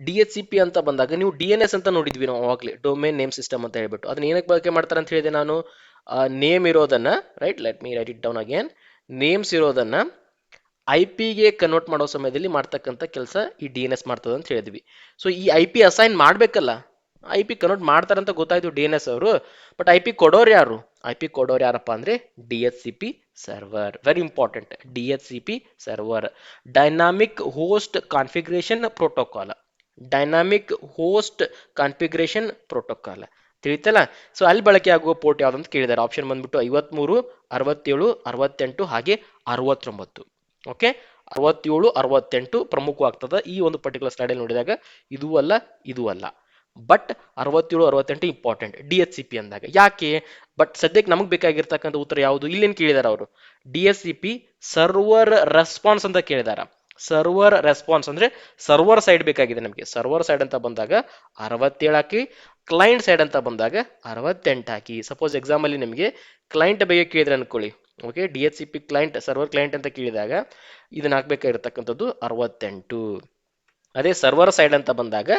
DHCP ಅಂತ ಬಂದಾಗ ನೀವು DNS ಅಂತ ನೋಡಿದ್ವಿ ನಾವು ಅವಾಗಲೇ, ಡೊಮೇನ್ ನೇಮ್ ಸಿಸ್ಟಮ್ ಅಂತ ಹೇಳ್ಬಿಟ್ಟು. ಅದನ್ನ ಏನಕ್ಕೆ ಬಳಕೆ ಮಾಡ್ತಾರೆ ಅಂತ ಹೇಳಿದೆ ನಾನು? ನೇಮ್ ಇರೋದನ್ನ, right, let me write it down again. Names ಇರೋದನ್ನ IP ಗೆ ಕನ್ವರ್ಟ್ ಮಾಡೋ ಸಮಯದಲ್ಲಿ ಮಾಡ್ತಕ್ಕಂಥ ಕೆಲಸ ಈ DNS ಮಾಡ್ತದೆ ಅಂತ ಹೇಳಿದ್ವಿ. ಸೊ ಈ IP ಅಸೈನ್ ಮಾಡ್ಬೇಕಲ್ಲ. IP ಕನ್ವರ್ಟ್ ಮಾಡ್ತಾರಂತ ಗೊತ್ತಾಯ್ತು DNS ಅವರು, ಬಟ್ IP ಕೊಡೋರು ಯಾರು? IP ಕೊಡೋರು ಯಾರಪ್ಪ ಅಂದ್ರೆ DHCP server. Very important. DHCP server, dynamic host configuration protocol. Dynamic host configuration protocol. ತಿಳಿತಲ್ಲ? ಸೊ ಅಲ್ಲಿ ಬಳಕೆ ಆಗುವ ಪೋರ್ಟ್ ಯಾವ್ದಂತ ಕೇಳಿದ್ದಾರೆ. ಆಪ್ಷನ್ ಬಂದ್ಬಿಟ್ಟು 53, 67, 68 ಹಾಗೆ 69. ಓಕೆ, 67, 68 ಪ್ರಮುಖವಾಗ್ತದ ಈ ಒಂದು ಪರ್ಟಿಕ್ಯುಲರ್ ಸ್ಲೈಡ್ ಅಲ್ಲಿ ನೋಡಿದಾಗ. ಇದೂ ಅಲ್ಲ, ಇದೂ ಅಲ್ಲ, ಬಟ್ 67, 68 ಇಂಪಾರ್ಟೆಂಟ್ DHCP ಅಂದಾಗ. ಯಾಕೆ? ಬಟ್ ಸದ್ಯಕ್ಕೆ ನಮಗೆ ಬೇಕಾಗಿರ್ತಕ್ಕಂಥ ಉತ್ತರ ಯಾವುದು? ಇಲ್ಲೇನು ಕೇಳಿದಾರೆ ಅವರು? DHCP ಸರ್ವರ್ ರೆಸ್ಪಾನ್ಸ್ ಅಂತ ಕೇಳಿದಾರ. ಸರ್ವರ್ ರೆಸ್ಪಾನ್ಸ್ ಅಂದ್ರೆ ಸರ್ವರ್ ಸೈಡ್ ಬೇಕಾಗಿದೆ ನಮಗೆ. ಸರ್ವರ್ ಸೈಡ್ ಅಂತ ಬಂದಾಗ 67 ಹಾಕಿ, ಕ್ಲೈಂಟ್ ಸೈಡ್ ಅಂತ ಬಂದಾಗ 68 ಹಾಕಿ. ಸಪೋಸ್ ಎಕ್ಸಾಮ್ ಅಲ್ಲಿ ನಿಮಗೆ ಕ್ಲೈಂಟ್ ಬಗ್ಗೆ ಕೇಳಿದ್ರೆ ಅನ್ಕೊಳ್ಳಿ, okay, DHCP client, server client ಅಂತ ಕೇಳಿದಾಗ ಇದನ್ನ ಹಾಕ್ಬೇಕಾಗಿರ್ತಕ್ಕಂಥದ್ದು 68. ಅದೇ ಸರ್ವರ್ ಸೈಡ್ ಅಂತ ಬಂದಾಗ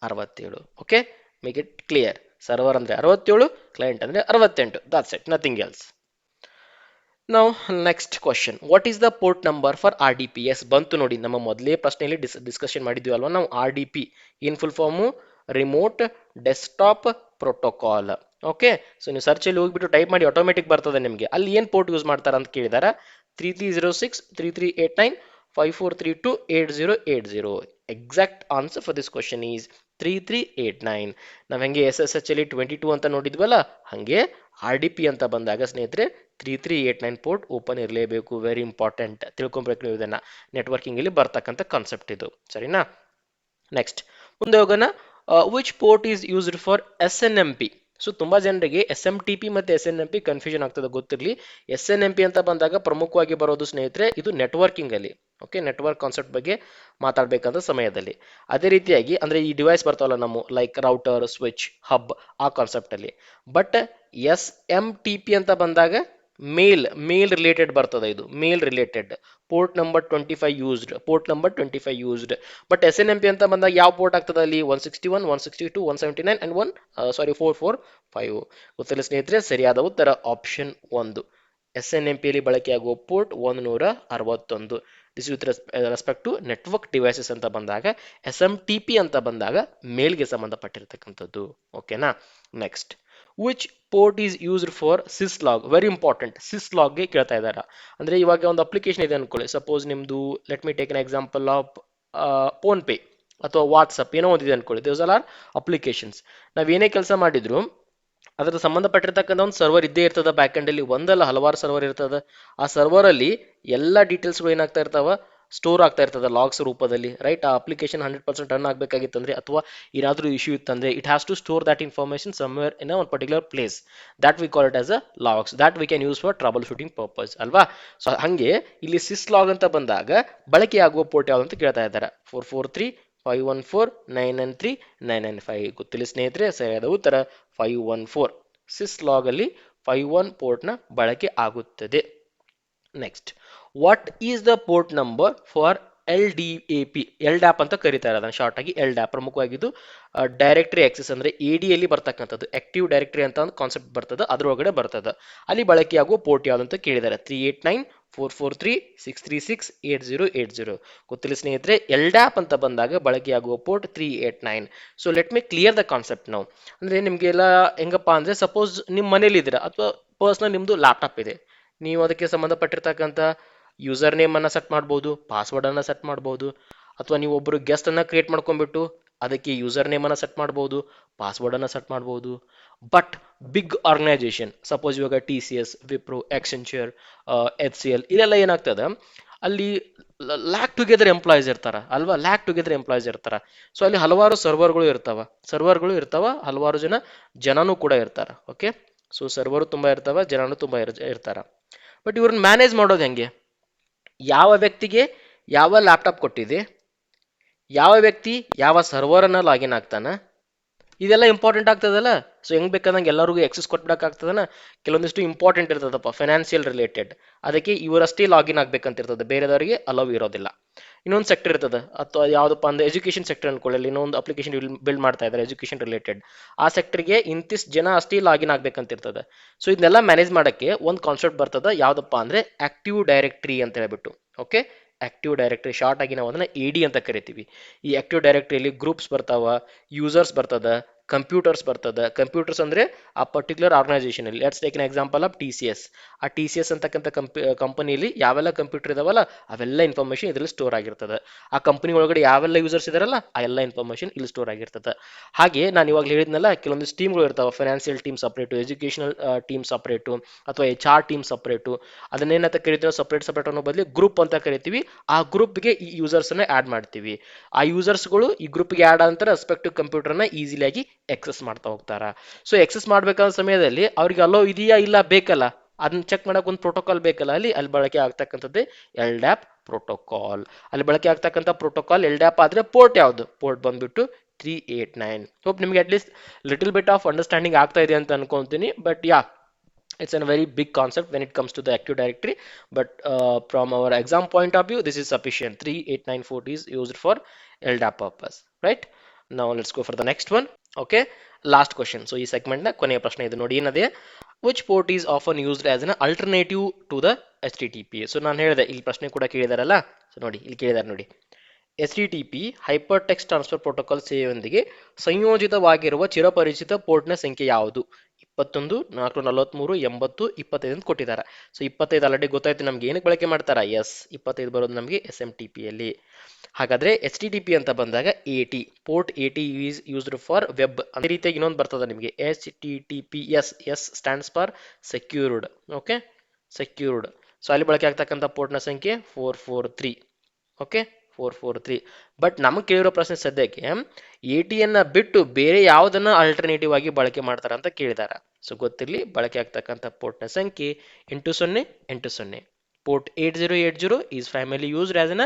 67. Okay, make it clear. Server ಅಂದ್ರೆ 67, ಕ್ಲೈಂಟ್ ಅಂದ್ರೆ 68. That's it, nothing else. ನಾವು next question, what is the port number for RDP? ಬಂತು ನೋಡಿ, ನಮ್ಮ ಮೊದಲೇ ಪ್ರಶ್ನೆಯಲ್ಲಿ ಡಿಸ್ಕಷನ್ ಮಾಡಿದ್ವಿ ಅಲ್ವಾ ನಾವು. RDP ಇನ್ full form remote desktop protocol. Okay, so ನೀವು ಸರ್ಚ್ ಅಲ್ಲಿ ಹೋಗ್ಬಿಟ್ಟು ಟೈಪ್ ಮಾಡಿ, ಆಟೋಮೆಟಿಕ್ ಬರ್ತದೆ ನಿಮಗೆ. ಅಲ್ಲಿ ಏನ್ ಪೋರ್ಟ್ ಯೂಸ್ ಮಾಡ್ತಾರೆ ಅಂತ ಕೇಳಿದಾರ. 3306, 3389, 5432, 8080. Exact answer for this question is 3389. ನಾವ್ ಹೆಂಗೆ SSH ಅಲ್ಲಿ 22 ಅಂತ ನೋಡಿದ್ವಲ್ಲ, ಹಂಗೆ RDP ಅಂತ ಬಂದಾಗ ಸ್ನೇಹಿತರೆ 3389 ಪೋರ್ಟ್ ಓಪನ್ ಇರಲೇಬೇಕು. ವೆರಿ ಇಂಪಾರ್ಟೆಂಟ್, ತಿಳ್ಕೊಬೇಕು ನೀವು ಇದನ್ನ. ನೆಟ್ವರ್ಕಿಂಗ್ ಇಲ್ಲಿ ಬರ್ತಕ್ಕಂಥ ಕಾನ್ಸೆಪ್ಟ್ ಇದು. ಸರಿನಾ? ನೆಕ್ಸ್ಟ್ ಮುಂದೆ ಹೋಗೋಣ. Which port is used for SNMP? So ತುಂಬಾ ಜನರಿಗೆ SMTP ಮತ್ತೆ SNMP ಕನ್ಫ್ಯೂಷನ್ ಆಗ್ತದೆ, ಗೊತ್ತಿರಲಿ. SNMP ಅಂತ ಬಂದಾಗ ಪ್ರಮುಖವಾಗಿ ಬರೋದು ಸ್ನೇಹಿತರೆ ಇದು ನೆಟ್ವರ್ಕಿಂಗ್ ಅಲ್ಲಿ. ಓಕೆ, ನೆಟ್ವರ್ಕ್ ಕಾನ್ಸೆಪ್ಟ್ ಬಗ್ಗೆ ಮಾತಾಡ್ಬೇಕಂತ ಸಮಯದಲ್ಲಿ. ಅದೇ ರೀತಿಯಾಗಿ ಅಂದ್ರೆ ಈ ಡಿವೈಸ್ ಬರ್ತಾವಲ್ಲ ನಮ್ಮ, ಲೈಕ್ ರೌಟರ್, ಸ್ವಿಚ್, ಹಬ್, ಆ ಕಾನ್ಸೆಪ್ಟ್ ಅಲ್ಲಿ. ಬಟ್ SMTP ಅಂತ ಬಂದಾಗ ಮೇಲ್ ರಿಲೇಟೆಡ್ ಬರ್ತದೆ. ಇದು mail related. Port number 25 used, port number 25 used. But SNMP ಅಂತ ಬಂದಾಗ ಯಾವ ಪೋರ್ಟ್ ಆಗ್ತದೆ ಅಲ್ಲಿ? 161, 162, 179 ಅಂಡ್ 445. ಗೊತ್ತಿಲ್ಲ ಸ್ನೇಹಿತರೆ, ಸರಿಯಾದ ಉತ್ತರ ಆಪ್ಷನ್ 1. SNMP ಅಲ್ಲಿ ಬಳಕೆಯಾಗುವ port 161. This with respect to network devices ಅಂತ ಬಂದಾಗ. SMTP ಅಂತ ಬಂದಾಗ ಮೇಲ್ಗೆ ಸಂಬಂಧಪಟ್ಟಿರ್ತಕ್ಕಂಥದ್ದು. ಓಕೆನಾ? Next, which port is used for syslog? Very important. ಸಿಸ್ಲಾಗ್ಗೆ ಕೇಳ್ತಾ ಇದ್ದಾರೆ. ಅಂದ್ರೆ ಇವಾಗ ಒಂದು ಅಪ್ಲಿಕೇಶನ್ ಇದೆ ಅನ್ಕೊಳ್ಳಿ. ಸಪೋಸ್ ನಿಮ್ದು, let me take an example of phone pay. ಅಥವಾ ವಾಟ್ಸಪ್ ಏನೋ ಒಂದಿದೆ ಅನ್ಕೊಳ್ಳಿ, ದೋಸ್ ಆರ್ ಅಪ್ಲಿಕೇಶನ್ಸ್. ನಾವೇನೇ ಕೆಲಸ ಮಾಡಿದ್ರು ಅದರ ಸಂಬಂಧಪಟ್ಟಿರ್ತಕ್ಕಂಥ ಒಂದು ಸರ್ವರ್ ಇದ್ದೇ ಇರ್ತದ, ಬ್ಯಾಕ್ ಎಂಡ್ ಅಲ್ಲಿ ಒಂದಲ್ಲ ಹಲವಾರು ಸರ್ವರ್ ಇರ್ತದ. ಆ ಸರ್ವರ್ ಅಲ್ಲಿ ಎಲ್ಲ ಡೀಟೇಲ್ಸ್ಗಳು ಏನಾಗ್ತಾ ಇರ್ತಾವ, ಸ್ಟೋರ್ ಆಗ್ತಾ ಇರ್ತದೆ ಲಾಗ್ಸ್ ರೂಪದಲ್ಲಿ, ರೈಟ್. ಆ ಅಪ್ಲಿಕೇಶನ್ 100% ರನ್ ಆಗಬೇಕಾಗಿತ್ತಂದ್ರೆ ಅಥವಾ ಏನಾದರೂ ಇಶ್ಯೂ ಇತ್ತಂದ್ರೆ it has to store that information somewhere in one particular place. That we call it as a logs that we can use for troubleshooting purpose ಅಲ್ವಾ. So ಹಂಗೆ ಇಲ್ಲಿ ಸಿಸ್ log ಅಂತ ಬಂದಾಗ ಬಳಕೆಯಾಗುವ port ಯಾವುದು ಅಂತ ಕೇಳ್ತಾ ಇದ್ದಾರೆ. 443 514 993 995. ಗೊತ್ತಿಲ್ಲ ಸ್ನೇಹಿತರೆ, ಸರಿಯಾದ ಉತ್ತರ 514. ಸಿಸ್ ಲಾಗ್ ಅಲ್ಲಿ 51 ಪೋರ್ಟ್ನ ಬಳಕೆ ಆಗುತ್ತದೆ. Next, what is the port number for L D A P? L dab ಅಂತ ಕರೀತಾರೆ ಅದನ್ನು ಶಾರ್ಟ್ ಆಗಿ. ಎಲ್ ಡ್ಯಾಪ್ ಪ್ರಮುಖವಾಗಿದ್ದು ಡೈರೆಕ್ಟರಿ ಆಕ್ಸೆಸ್ ಅಂದ್ರೆ ಎ ಡಿ ಅಲ್ಲಿ ಬರ್ತಕ್ಕಂಥದ್ದು, ಆಕ್ಟಿವ್ ಡೈರೆಕ್ಟರಿ ಅಂತ ಒಂದು ಕಾನ್ಸೆಪ್ಟ್ ಬರ್ತದೆ, ಅದ್ರೊಳಗಡೆ ಬರ್ತದೆ. ಅಲ್ಲಿ ಬಳಕೆಯಾಗುವ ಪೋರ್ಟ್ ಯಾವುದು ಅಂತ ಕೇಳಿದ್ದಾರೆ. 389 443 636 8080. ಗೊತ್ತಿಲ್ಲ ಸ್ನೇಹಿತರೆ, ಎಲ್ ಡ್ಯಾಪ್ ಅಂತ ಬಂದಾಗ ಬಳಕೆಯಾಗುವ port 389. So let me clear the concept ನಾವು. ಅಂದ್ರೆ ನಿಮ್ಗೆಲ್ಲ ಹೆಂಗಪ್ಪ ಅಂದ್ರೆ, ಸಪೋಸ್ ನಿಮ್ಮ ಮನೇಲಿ ಇದ್ದೀರಾ ಅಥವಾ ಪರ್ಸ್ನಲ್ ನಿಮ್ದು ಲ್ಯಾಪ್ಟಾಪ್ ಇದೆ, ನೀವು ಅದಕ್ಕೆ ಸಂಬಂಧಪಟ್ಟಿರ್ತಕ್ಕಂಥ ಯೂಸರ್ ನೇಮ್ ಅನ್ನ ಸೆಟ್ ಮಾಡ್ಬೋದು, ಪಾಸ್ವರ್ಡ್ ಅನ್ನ ಸೆಟ್ ಮಾಡ್ಬೋದು, ಅಥವಾ ನೀವು ಒಬ್ಬರು ಗೆಸ್ಟ್ ಅನ್ನ ಕ್ರಿಯೇಟ್ ಮಾಡ್ಕೊಂಡ್ಬಿಟ್ಟು ಅದಕ್ಕೆ ಯೂಸರ್ ನೇಮ್ ಅನ್ನ ಸೆಟ್ ಮಾಡ್ಬೋದು, ಪಾಸ್ವರ್ಡ್ ಅನ್ನ ಸೆಟ್ ಮಾಡ್ಬೋದು. ಬಟ್ ಬಿಗ್ ಆರ್ಗನೈಸೇಷನ್, ಸಪೋಸ್ ಇವಾಗ TCS, ವಿಪ್ರೋ, ಎಕ್ಸೆಂಚರ್, HCL ಇದೆಲ್ಲ ಏನಾಗ್ತದೆ, ಅಲ್ಲಿ ಲ್ಯಾಕ್ ಟುಗೆದರ್ ಎಂಪ್ಲಾಯೀಸ್ ಇರ್ತಾರ ಅಲ್ವಾ, ಲ್ಯಾಕ್ ಟುಗೆದರ್ ಎಂಪ್ಲಾಯೀಸ್ ಇರ್ತಾರ. ಸೊ ಅಲ್ಲಿ ಹಲವಾರು ಸರ್ವರ್ಗಳು ಇರ್ತಾವ, ಹಲವಾರು ಜನನೂ ಕೂಡ ಇರ್ತಾರ. ಓಕೆ, ಸೊ ಸರ್ವರು ತುಂಬಾ ಇರ್ತಾವ, ಜನನೂ ತುಂಬಾ ಇರ್ತಾರ. ಬಟ್ ಇವ್ರನ್ನ ಮ್ಯಾನೇಜ್ ಮಾಡೋದು ಹೆಂಗೆ? ಯಾವ ವ್ಯಕ್ತಿಗೆ ಯಾವ ಲ್ಯಾಪ್ಟಾಪ್ ಕೊಟ್ಟಿದೆ, ಯಾವ ವ್ಯಕ್ತಿ ಯಾವ ಸರ್ವರ್ ಅನ್ನ ಲಾಗಿನ್ ಆಗ್ತಾನ, ಇದೆಲ್ಲ ಇಂಪಾರ್ಟೆಂಟ್ ಆಗ್ತದಲ್ಲ. ಸೊ ಹೆಂಗ್ ಬೇಕಂದಂಗೆ ಎಲ್ಲರಿಗೂ ಎಕ್ಸೆಸ್ ಕೊಟ್ಬಿಡಕ್ಕಾಗ್ತದನ? ಕೆಲವೊಂದಿಷ್ಟು ಇಂಪಾರ್ಟೆಂಟ್ ಇರ್ತದಪ್ಪ, ಫೈನಾನ್ಷಿಯಲ್ ರಿಲೇಟೆಡ್, ಅದಕ್ಕೆ ಇವರಷ್ಟೇ ಲಾಗಿನ್ ಆಗ್ಬೇಕಂತ ಇರ್ತದೆ, ಬೇರೆದವರಿಗೆ ಅಲೌ ಇರೋದಿಲ್ಲ. ಇನ್ನೊಂದು ಸೆಕ್ಟರ್ ಇರ್ತದೆ, ಅಥವಾ ಯಾವುದಪ್ಪ ಅಂದ್ರೆ ಎಜುಕೇಶನ್ ಸೆಕ್ಟರ್ ಅನ್ಕೊಳ್ಳಿ, ಇನ್ನೊಂದು ಅಪ್ಲಿಕೇಶನ್ ಬಿಲ್ಡ್ ಮಾಡ್ತಾ ಇದ್ದಾರೆ ಎಜುಕೇಶನ್ ರಿಲೇಟೆಡ್, ಆ ಸೆಕ್ಟರ್ಗೆ ಇಂತಿಷ್ಟು ಜನ ಅಷ್ಟೇ ಲಾಗಿನ್ ಆಗ್ಬೇಕಂತ ಇರ್ತದೆ. ಸೊ ಇದನ್ನೆಲ್ಲ ಮ್ಯಾನೇಜ್ ಮಾಡಕ್ಕೆ ಒಂದು ಕಾನ್ಸೆಪ್ಟ್ ಬರ್ತದೆ, ಯಾವ್ದಪ್ಪ ಅಂದ್ರೆ ಆಕ್ಟಿವ್ ಡೈರೆಕ್ಟರಿ ಅಂತ ಹೇಳ್ಬಿಟ್ಟು. ಓಕೆ, ಆಕ್ಟಿವ್ ಡೈರೆಕ್ಟರಿ ಶಾರ್ಟ್ ಆಗಿ ನಾವು ಅದನ್ನ AD ಅಂತ ಕರಿತೀವಿ. ಈ ಆಕ್ಟಿವ್ ಡೈರೆಕ್ಟರಿಯಲ್ಲಿ ಗ್ರೂಪ್ಸ್ ಬರ್ತಾವ, ಯೂಸರ್ಸ್ ಬರ್ತದ, ಕಂಪ್ಯೂಟರ್ಸ್ ಬರ್ತದ. ಕಂಪ್ಯೂಟರ್ಸ್ ಅಂದ್ರೆ ಆ ಪರ್ಟಿಕ್ಯುಲರ್ ಆರ್ಗನೈಸೇಷನ್ ಅಲ್ಲಿ, let's take an example of TCS. ಆ TCS ಅಂತಕ್ಕಂಥ ಕಂಪನಿಯಲ್ಲಿ ಯಾವೆಲ್ಲ ಕಂಪ್ಯೂಟರ್ ಇದಾವಲ್ಲ ಅವೆಲ್ಲ ಇನ್ಫಾರ್ಮೇಶನ್ ಇದರಲ್ಲಿ ಸ್ಟೋರ್ ಆಗಿರ್ತದೆ. ಆ ಕಂಪನಿ ಒಳಗಡೆ ಯಾವೆಲ್ಲ ಯೂಸರ್ಸ್ ಇದಾರಲ್ಲ ಆ ಎಲ್ಲ ಇನ್ಫಾರ್ಮೇಶನ್ ಇಲ್ಲಿ ಸ್ಟೋರ್ ಆಗಿರ್ತದೆ. ಹಾಗೆ ನಾನು ಇವಾಗ ಹೇಳಿದ್ನಲ್ಲ, ಕೆಲವೊಂದು ಟೀಮ್ಗಳು ಇರ್ತಾವೆ, financial team separate, educational team separate, ಅಥವಾ HR ಟೀಮ್ ಸಪ್ರೇಟು. ಅದನ್ನೇನಂತ ಕರಿತೀವಿ, ಸಪ್ರೇಟ್ ಅನ್ನೋ ಬದಲು ಗ್ರೂಪ್ ಅಂತ ಕರಿತೀವಿ. ಆ ಗ್ರೂಪ್ಗೆ ಈ ಯೂಸರ್ಸ್ ಅನ್ನ ಆಡ್ ಮಾಡ್ತೀವಿ. ಆ ಯೂಸರ್ಸ್ಗಳು ಈ ಗ್ರೂಪ್ಗೆ ಆಡ್ ಅಂತ ರೆಸ್ಪೆಕ್ಟಿವ್ ಕಂಪ್ಯೂಟರ್ನ ಈಸಿಲಿಯಾಗಿ ಎಕ್ಸೆಸ್ ಮಾಡ್ತಾ ಹೋಗ್ತಾರ. ಸೊ ಎಕ್ಸೆಸ್ ಮಾಡ್ಬೇಕಾದ ಸಮಯದಲ್ಲಿ ಅವ್ರಿಗೆ ಅಲೋ ಇದೆಯಾ ಇಲ್ಲ ಬೇಕಲ್ಲ, ಅದನ್ನ ಚೆಕ್ ಮಾಡಕ್ ಒಂದು ಪ್ರೋಟೋಕಾಲ್ ಬೇಕಲ್ಲ, ಅಲ್ಲಿ ಬಳಕೆ ಆಗ್ತಕ್ಕಂಥದ್ದೇ ಎಲ್ ಡ್ಯಾಪ್ ಪ್ರೋಟೋಕಾಲ್. ಅಲ್ಲಿ ಬಳಕೆ ಆಗ್ತಕ್ಕಂಥ ಪ್ರೋಟೋಕಾಲ್ ಎಲ್ ಡ್ಯಾಪ್ ಆದ್ರೆ ಪೋರ್ಟ್ ಯಾವುದು? ಪೋರ್ಟ್ ಬಂದ್ಬಿಟ್ಟು 389. ಹೋಪ್ ನಿಮ್ಗೆ at least little bit of understanding ಆಗ್ತಾ ಇದೆ ಅಂತ ಅನ್ಕೊಂತೀನಿ. But yeah, it's a very big concept when it comes to the active directory, but from our exam point of view this is sufficient. 389 is used for LDAP purpose, right? Now let's go for the next one. Okay, last question. So ಈ segment ನ ಕೊನೆಯ ಪ್ರಶ್ನೆ ಇದು ನೋಡಿ, ಏನದೆ, which port is often used as an alternative to the HTTP? So ನಾನು ಹೇಳಿದೆ ಇಲ್ಲಿ ಪ್ರಶ್ನೆ ಕೂಡ ಕೇಳಿದಾರಲ್ಲ, ಸೊ ನೋಡಿ ಇಲ್ಲಿ ಕೇಳಿದಾರೆ ನೋಡಿ, HTTP hypertext transfer protocol ಸೇವೆಯೊಂದಿಗೆ ಸಂಯೋಜಿತವಾಗಿರುವ ಚಿರಪರಿಚಿತ ಪೋರ್ಟ್ನ ಸಂಖ್ಯೆ ಯಾವುದು? 21 443 80 25 ಅಂತ ಕೊಟ್ಟಿದ್ದಾರೆ. ಸೊ 25 ಆಲ್ರೆಡಿ ಗೊತ್ತಾಯ್ತು ನಮ್ಗೆ ಏನಕ್ಕೆ ಬಳಕೆ ಮಾಡ್ತಾರ. ಎಸ್, 25 ಬರೋದು ನಮಗೆ SMTP ಅಲ್ಲಿ. ಹಾಗಾದ್ರೆ HTTP ಅಂತ ಬಂದಾಗ 80 port 80 is used for web. ಅದೇ ರೀತಿಯಾಗಿ ಇನ್ನೊಂದು ಬರ್ತದೆ ನಿಮಗೆ HTTPS. S stands for secured. Okay, secured. So ಅಲ್ಲಿ ಬಳಕೆ ಆಗ್ತಕ್ಕಂಥ ಪೋರ್ಟ್ನ ಸಂಖ್ಯೆ 443. ಓಕೆ, 443. ಬಟ್ ನಮಗೆ ಕೇಳಿರೋ ಪ್ರಶ್ನೆ ಸದ್ಯಕ್ಕೆ 80ಯನ್ನ ಬಿಟ್ಟು ಬೇರೆ ಯಾವುದನ್ನ ಆಲ್ಟರ್ನೇಟಿವ್ ಆಗಿ ಬಳಕೆ ಮಾಡ್ತಾರ ಅಂತ ಕೇಳಿದಾರ. ಸೊ ಗೊತ್ತಿರಲಿ, ಬಳಕೆ ಆಗ್ತಕ್ಕಂಥ ಪೋರ್ಟ್ನ ಸಂಖ್ಯೆ 8080. Port 8080 is primarily used as an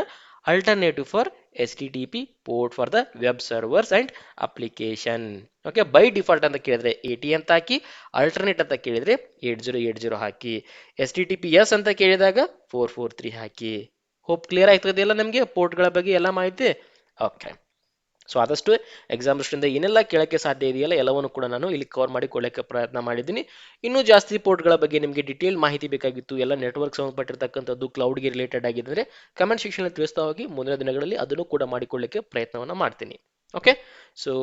alternative for HTTP port for the web servers and application. Okay, by default ಅಂತ ಕೇಳಿದ್ರೆ 80 ಅಂತ ಹಾಕಿ, ಆಲ್ಟರ್ನೇಟ್ ಅಂತ ಕೇಳಿದ್ರೆ 8080 ಹಾಕಿ, HTTPS ಅಂತ ಕೇಳಿದಾಗ 443 ಹಾಕಿ. ಹೋಪ್ ಕ್ಲಿಯರ್ ಆಗ್ತದೆಯಲ್ಲ ನಮಗೆ ಪೋರ್ಟ್ಗಳ ಬಗ್ಗೆ ಎಲ್ಲ ಮಾಹಿತಿ. ಓಕೆ, ಸೊ ಆದಷ್ಟು ಎಕ್ಸಾಮ್ ದೃಷ್ಟಿಯಿಂದ ಏನೆಲ್ಲ ಕೇಳಕ್ಕೆ ಸಾಧ್ಯ ಇದೆಯಲ್ಲ ಎಲ್ಲವನ್ನು ಕೂಡ ನಾನು ಇಲ್ಲಿ ಕವರ್ ಮಾಡಿ ಕೊಡಲಿಕ್ಕೆ ಪ್ರಯತ್ನ ಮಾಡಿದ್ದೀನಿ. ಇನ್ನೂ ಜಾಸ್ತಿ ಪೋರ್ಟ್ಗಳ ಬಗ್ಗೆ ನಿಮಗೆ ಡಿಟೇಲ್ ಮಾಹಿತಿ ಬೇಕಾಗಿತ್ತು, ಎಲ್ಲ ನೆಟ್ವರ್ಕ್ ಸಂಬಂಧಪಟ್ಟಿರ್ತಕ್ಕಂಥದ್ದು ಕ್ಲೌಡ್ಗೆ ರಿಲೇಟೆಡ್ ಆಗಿದ್ದರೆ ಕಮೆಂಟ್ ಸೆಕ್ಷನ್ ತಿಳಿಸ್ತಾ ಹೋಗಿ, ಮುಂದಿನ ದಿನಗಳಲ್ಲಿ ಅದನ್ನು ಕೂಡ ಮಾಡಿಕೊಳ್ಳಿಕ್ಕೆ ಪ್ರಯತ್ನವನ್ನು ಮಾಡ್ತೀನಿ. ಓಕೆ, ಸೊ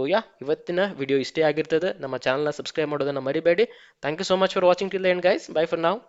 ಇವತ್ತಿನ ವಿಡಿಯೋ ಇಷ್ಟೇ ಆಗಿರ್ತದೆ. ನಮ್ಮ ಚಾನಲ್ನ ಸಬ್ಸ್ಕ್ರೈಬ್ ಮಾಡೋದನ್ನು ಮರಿಬೇಡಿ. Thank you so much for watching till the end guys. Bye for ನಾವ್.